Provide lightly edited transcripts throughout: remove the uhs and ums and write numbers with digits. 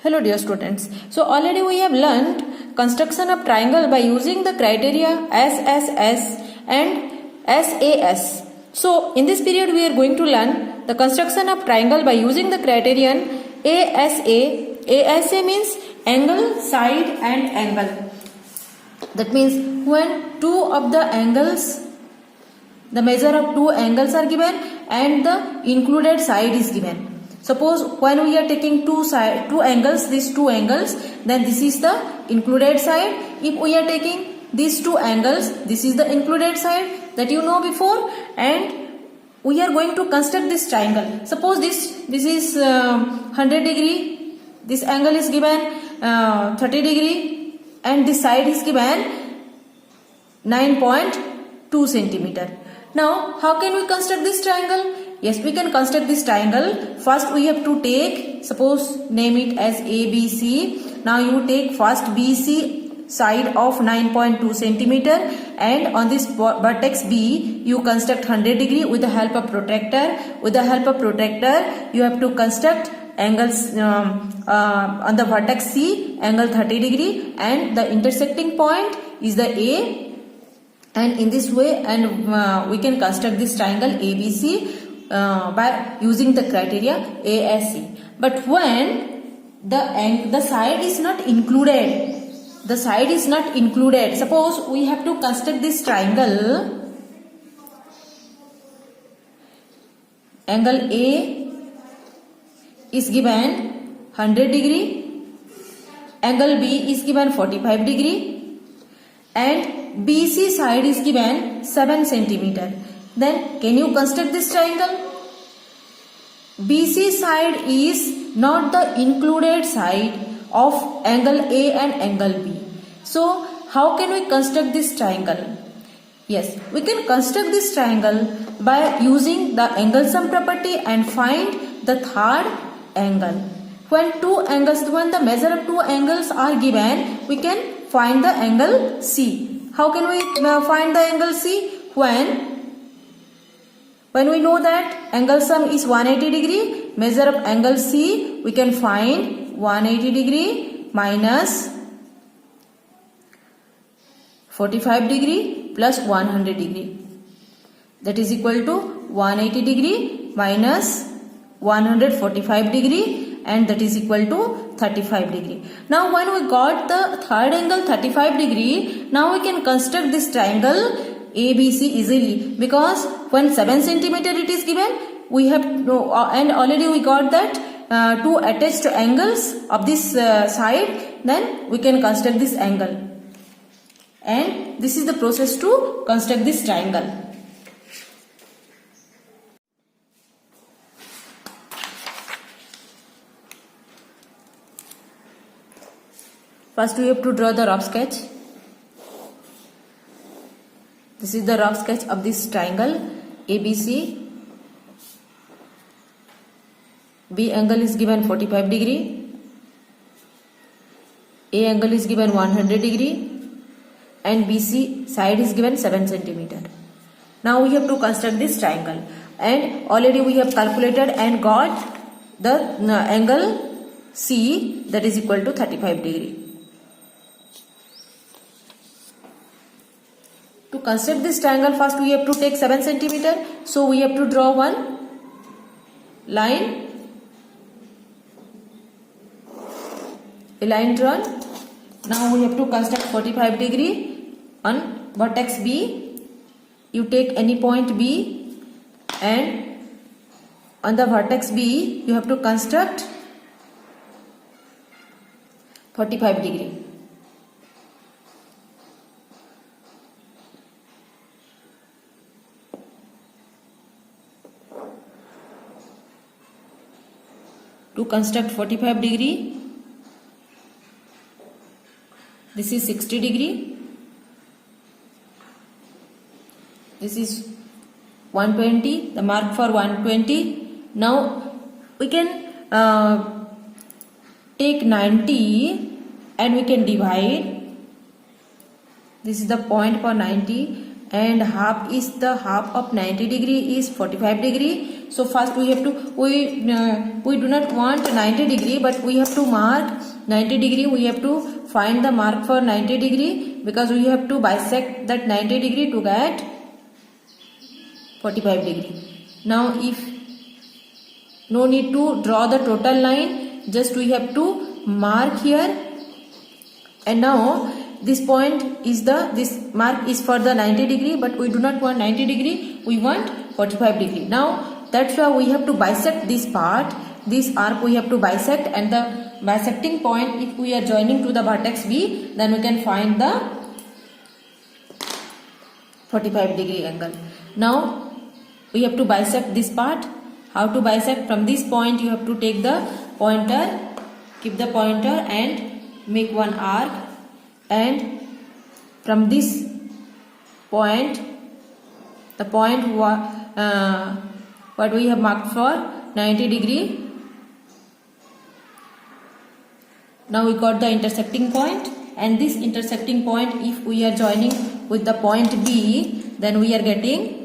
Hello dear students. So already we have learned construction of triangle by using the criteria SSS and SAS. So in this period we are going to learn the construction of triangle by using the criterion ASA. ASA means angle, side and angle. That means when two of the angles, the measure of two angles are given and the included side is given. Suppose when we are taking two angles, these two angles, then this is the included side. If we are taking these two angles, this is the included side that you know before, and we are going to construct this triangle. Suppose this is 100 degree, this angle is given 30 degree, and this side is given 9.2 centimeter. Now, how can we construct this triangle? Yes, we can construct this triangle. First, we have to take, suppose name it as ABC. Now, you take first BC side of 9.2 centimeter, and on this vertex B, you construct 100 degree with the help of protractor. With the help of protractor, you have to construct angles on the vertex C, angle 30 degree, and the intersecting point is the A. And in this way, we can construct this triangle ABC by using the criteria ASC. But when the side is not included, suppose we have to construct this triangle, angle A is given 100 degree, angle B is given 45 degree, and BC side is given 7 centimeter. Then can you construct this triangle? BC side is not the included side of angle A and angle B. So how can we construct this triangle? Yes, we can construct this triangle by using the angle sum property and find the third angle. When the measure of two angles are given, we can find the angle C. How can we find the angle C? When we know that angle sum is 180 degree, measure of angle C, we can find 180 degree minus 45 degree plus 100 degree. That is equal to 180 degree minus 145 degree, and that is equal to 35 degree. Now when we got the third angle 35 degree, now we can construct this triangle ABC easily, because when 7 centimeter it is given, we have and already we got that two attached angles of this side, then we can construct this angle. And this is the process to construct this triangle. First we have to draw the rough sketch. This is the rough sketch of this triangle ABC. B angle is given 45 degree. A angle is given 100 degree. And BC side is given 7 centimeter. Now we have to construct this triangle. And already we have calculated and got the angle C, that is equal to 35 degree. To construct this triangle, first we have to take 7 centimeter. So we have to draw one line. A line drawn. Now we have to construct 45 degree on vertex B. You take any point B, and on the vertex B you have to construct 45 degree. To construct 45 degree, this is 60 degree, this is 120, the mark for 120. Now we can take 90 and we can divide. This is the point for 90, and half of 90 degree is 45 degree. So first we have to, we do not want 90 degree, but we have to mark 90 degree. We have to find the mark for 90 degree, because we have to bisect that 90 degree to get 45 degree. Now if no need to draw the total line, just we have to mark here. And now this point is this mark is for the 90 degree, but we do not want 90 degree, we want 45 degree. Now that's why we have to bisect this part, this arc we have to bisect, and the bisecting point, if we are joining to the vertex B, then we can find the 45 degree angle. Now we have to bisect this part. How to bisect? From this point you have to take the pointer, keep the pointer and make one arc, and from this point, the point what we have marked for 90 degree. Now we got the intersecting point, and this intersecting point, if we are joining with the point B, then we are getting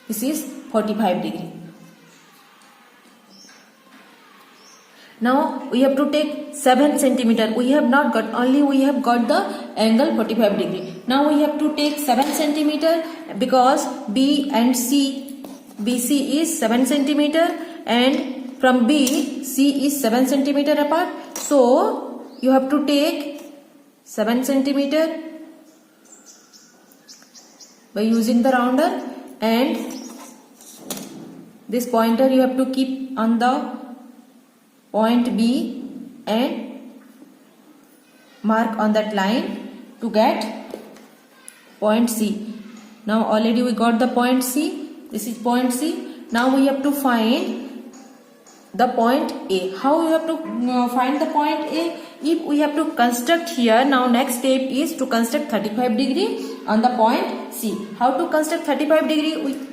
this is 45 degree. Now we have to take 7 centimeter. We have not got, only we have got the angle 45 degree. Now we have to take 7 centimeter, because B and C, BC is 7 centimeter, and from B, C is 7 centimeter apart. So you have to take 7 centimeter by using the rounder, and this pointer you have to keep on the point B and mark on that line to get point C. Now already we got the point C. This is point C. Now we have to find the point A. How we have to find the point A? If we have to construct here, now next step is to construct 35 degree on the point C. How to construct 35 degree?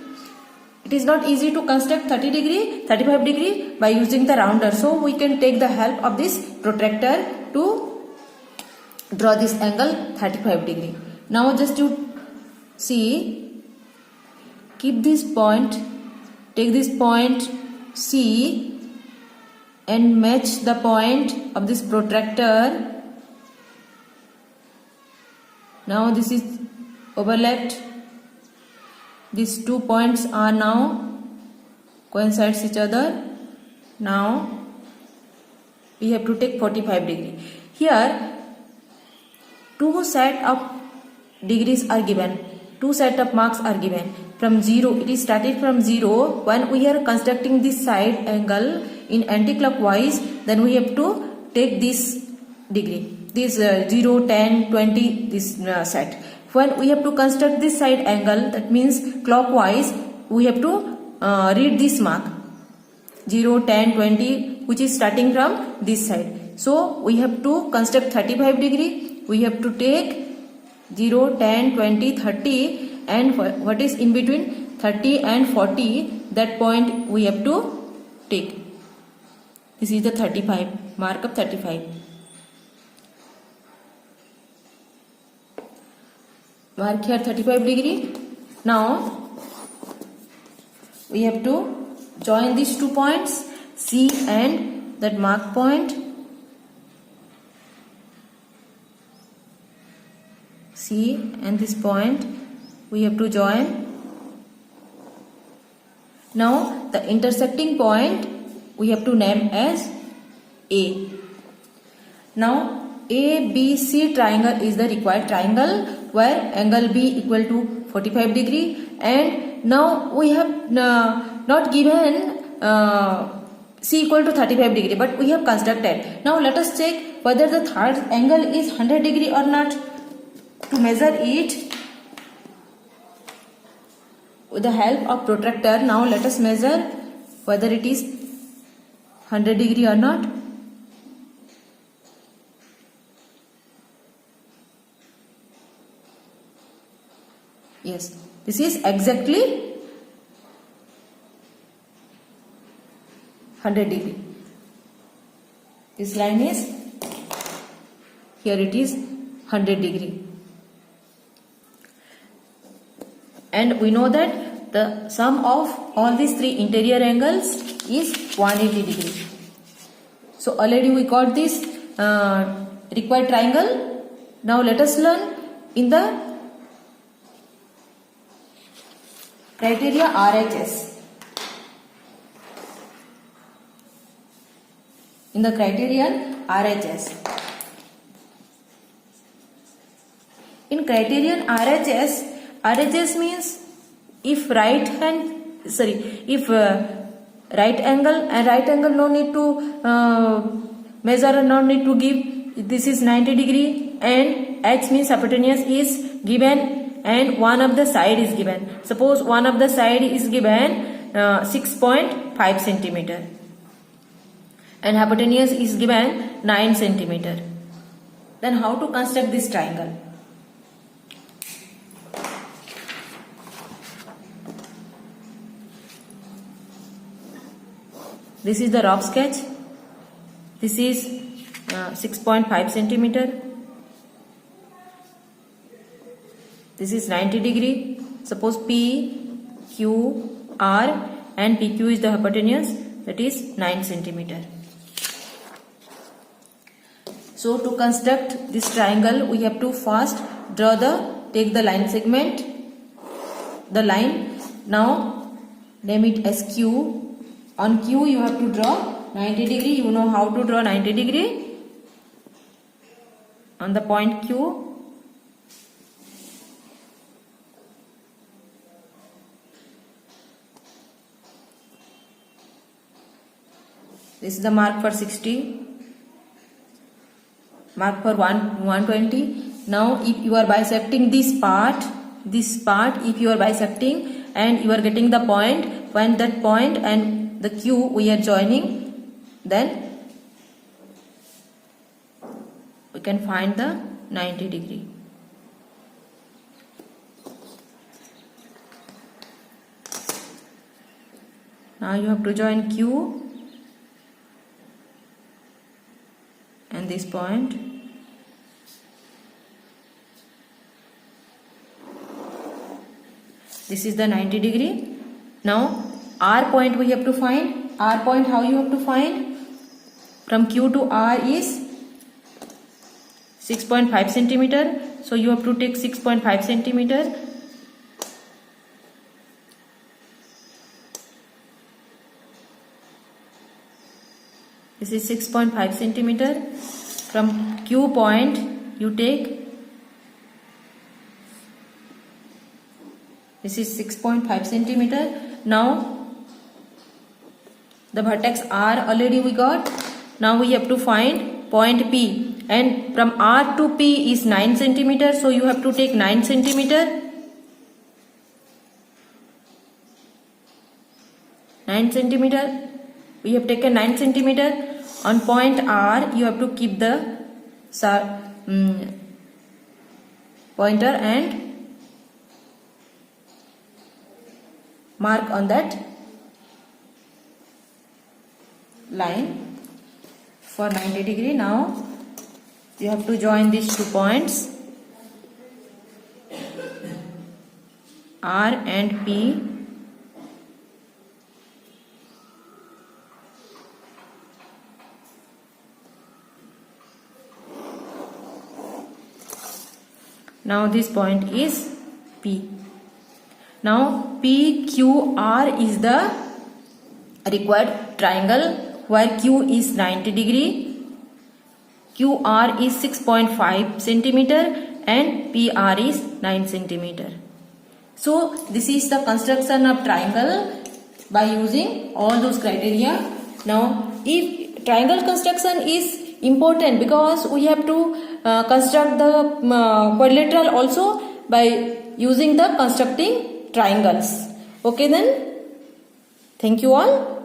It is not easy to construct 35 degree by using the rounder. So we can take the help of this protractor to draw this angle 35 degree. Now just to see, keep this point, take this point C and match the point of this protractor. Now this is overlapped. These 2 points are now coincides each other. Now we have to take 45 degree. Here 2 set of degrees are given. 2 set of marks are given. From 0, it is started from 0. When we are constructing this side angle in anti-clockwise, then we have to take this degree. This 0, 10, 20, this set. When we have to construct this side angle, that means clockwise, we have to read this mark 0, 10, 20, which is starting from this side. So we have to construct 35 degree. We have to take 0, 10, 20, 30, and what is in between 30 and 40, that point we have to take. This is the 35, mark of 35. Mark here 35 degree. Now we have to join these 2 points C and that mark point. C and this point we have to join. Now the intersecting point we have to name as A. Now ABC triangle is the required triangle where angle B equal to 45 degree, and now we have not given C equal to 35 degree, but we have constructed. Now let us check whether the third angle is 100 degree or not. To measure it with the help of protractor, now let us measure whether it is 100 degree or not. Yes, this is exactly 100 degree. This line is here it is 100 degree. And we know that the sum of all these three interior angles is 180 degree. So already we got this required triangle. Now let us learn in the criteria RHS. In the criterion RHS. In criterion RHS means if right angle no need to measure, no need to give, this is 90 degree, and H means hypotenuse is given and one of the side is given. Suppose one of the side is given 6.5 centimeter and hypotenuse is given 9 centimeter. Then how to construct this triangle? This is the rough sketch. This is 6.5 centimeter. This is 90 degree. Suppose P, Q, R and PQ is the hypotenuse, that is 9 centimeter. So to construct this triangle, we have to first take the line segment, the line. Now name it as Q. On Q you have to draw 90 degree. You know how to draw 90 degree. On the point Q, this is the mark for 60, mark for 120. Now if you are bisecting this part, if you are bisecting and you are getting the point, find that point and the Q we are joining, then we can find the 90 degree. Now you have to join Q and this point. This is the 90 degree. Now R point we have to find. R point how you have to find? From Q to R is 6.5 centimeter. So you have to take 6.5 centimeter. This is 6.5 centimeter. From Q point you take, this is 6.5 centimeter. Now the vertex R already we got. Now we have to find point P, and from R to P is 9 centimeter. So you have to take 9 centimeter. 9 centimeter. We have taken 9 centimeter. On point R you have to keep the pointer and mark on that line for 90 degree. Now you have to join these 2 points R and P. Now this point is P. Now PQR is the required triangle where Q is 90 degree, QR is 6.5 centimeter and PR is 9 centimeter. So this is the construction of triangle by using all those criteria. Now if triangle construction is important because we have to construct the quadrilateral also by using the constructing triangles. Okay then, thank you all.